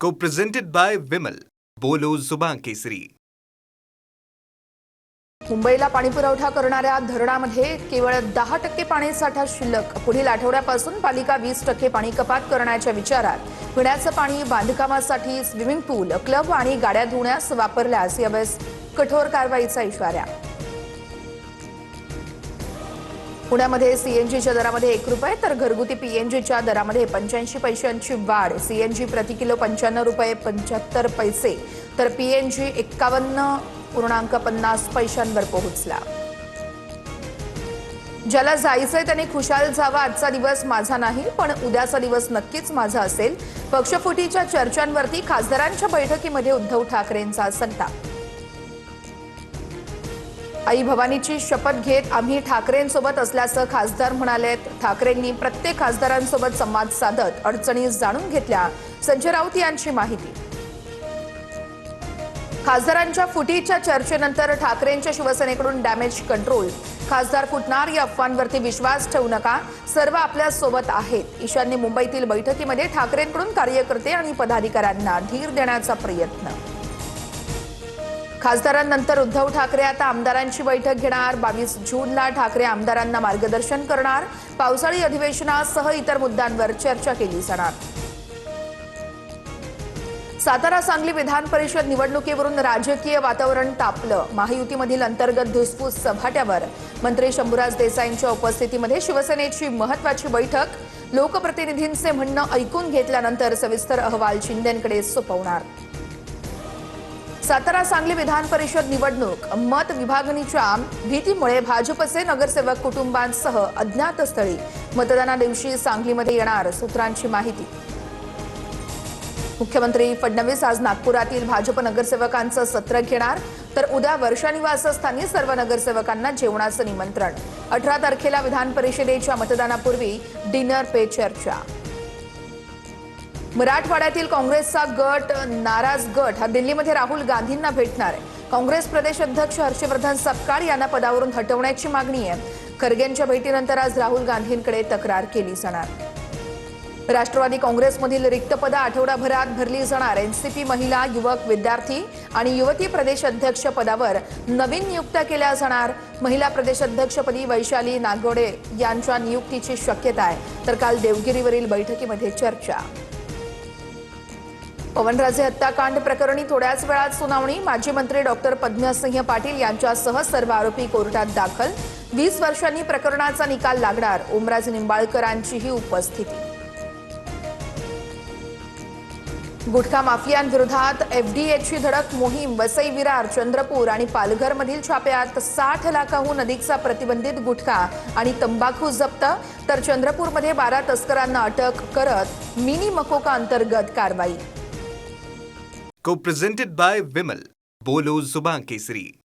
Co-presented by Vimal. बोलो जुबान केसरी. मुंबईला पाणीपुरवठा करणाऱ्या धरणामध्ये केवळ 10% पाणीसाठा शिल्लक. पुढील आठवड्यापासून पालिका 20% पाणी कपात करण्याच्या विचारात. पिण्याचं पाणी बांधकामासाठी स्विमिंग पूल, क्लब आणि गाड्या धुण्यास वापरल्यास यावेळेस कठोर कारवाईचा इशारा. पुण्यामध्ये सीएनजीच्या दरामध्ये 1 रुपये तर घरगुती पीएनजीच्या दरामध्ये 85 पैशांची वाढ. सीएनजी प्रति किलो 95 रुपये 75 पैसे तर पीएनजी 51.50 पैशांवर पोहोचला. ज्याला जायचंय त्याने खुशाल जावा. आजचा दिवस माझा नाही पण उद्याचा दिवस नक्कीच माझा असेल. पक्षफुटीच्या चर्चांवरती खासदारांच्या बैठकीमध्ये उद्धव ठाकरेंचा संताप. आई भवानीची शपथ घेत आम्ही ठाकरेंसोबत असल्याचं खासदार म्हणालेत. ठाकरेंनी प्रत्येक खासदारांसोबत संवाद साधत अडचणी जाणून घेतल्या. संजय राऊत यांची माहिती. खासदारांच्या फुटीच्या चर्चेनंतर ठाकरेंच्या शिवसेनेकडून डॅमेज कंट्रोल. खासदार फुटणार या अफवांवरती विश्वास ठेवू नका, सर्व आपल्या सोबत आहेत. ईशान्य मुंबईतील बैठकीमध्ये ठाकरेंकडून कार्यकर्ते आणि पदाधिकाऱ्यांना धीर देण्याचा प्रयत्न. खासदारांनंतर उद्धव ठाकरे आता आमदारांची बैठक घेणार. 22 जूनला ठाकरे आमदारांना मार्गदर्शन करणार. पावसाळी अधिवेशनासह इतर मुद्द्यांवर चर्चा केली जाणार. सातारा सांगली विधान परिषद निवडणुकीवरून राजकीय वातावरण तापलं. महायुतीमधील अंतर्गत धुसफूस सभाट्यावर मंत्री शंभूराज देसाईंच्या उपस्थितीमध्ये शिवसेनेची महत्त्वाची बैठक. लोकप्रतिनिधींचे म्हणणं ऐकून घेतल्यानंतर सविस्तर अहवाल शिंदेंकडे सोपवणार. सातारा सांगली विधान परिषद निवडणूक. मत विभागणीच्या भीतीमुळे भाजपचे नगरसेवक कुटुंबांसह अज्ञात स्थळी. मतदाना दिवशी सांगलीमध्ये येणार, सूत्रांची माहिती. मुख्यमंत्री फडणवीस आज नागपुरातील भाजप नगरसेवकांचं सत्र घेणार. तर उद्या वर्षा निवासस्थानी सर्व नगरसेवकांना जेवणाचं निमंत्रण. 18 तारखेला विधान परिषदेच्या मतदानापूर्वी डिनर पे चर्चा. मराठवाड्यातील काँग्रेसचा गट नाराज गट हा दिल्लीमध्ये राहुल गांधींना भेटणार आहे. काँग्रेस प्रदेश अध्यक्ष हर्षवर्धन सपकाळ यांना पदावरून हटवण्याची मागणी आहे. खरगेंच्या भेटीनंतर आज राहुल गांधींकडे तक्रार केली जाणार. राष्ट्रवादी काँग्रेसमधील रिक्त पदं आठवडाभरात भरली जाणार. एनसीपी महिला, युवक, विद्यार्थी आणि युवती प्रदेश अध्यक्ष पदावर नवीन नियुक्त्या केल्या जाणार. महिला प्रदेश अध्यक्षपदी वैशाली नागोडे यांच्या नियुक्तीची शक्यता आहे. तर काल देवगिरीवरील बैठकीमध्ये चर्चा. पवनराजे हत्याकांड प्रकरणी थोड्याच वेळात सुनावणी. माजी मंत्री डॉक्टर पद्मसिंह पाटील यांच्यासह सर्व आरोपी कोर्टात दाखल. 20 वर्षांनी प्रकरणाचा निकाल लागणार. ओमराजे निंबाळकरांचीही उपस्थिती. गुटखा माफियांविरोधात एफडीएची धडक मोहीम. वसई, विरार, चंद्रपूर आणि पालघरमधील छाप्यात 60 लाखांहून अधिकचा प्रतिबंधित गुटखा आणि तंबाखू जप्त. तर चंद्रपूरमध्ये 12 तस्करांना अटक करत मिनी मकोका अंतर्गत कारवाई. Co-presented by Vimal. बोलो जुबान केसरी.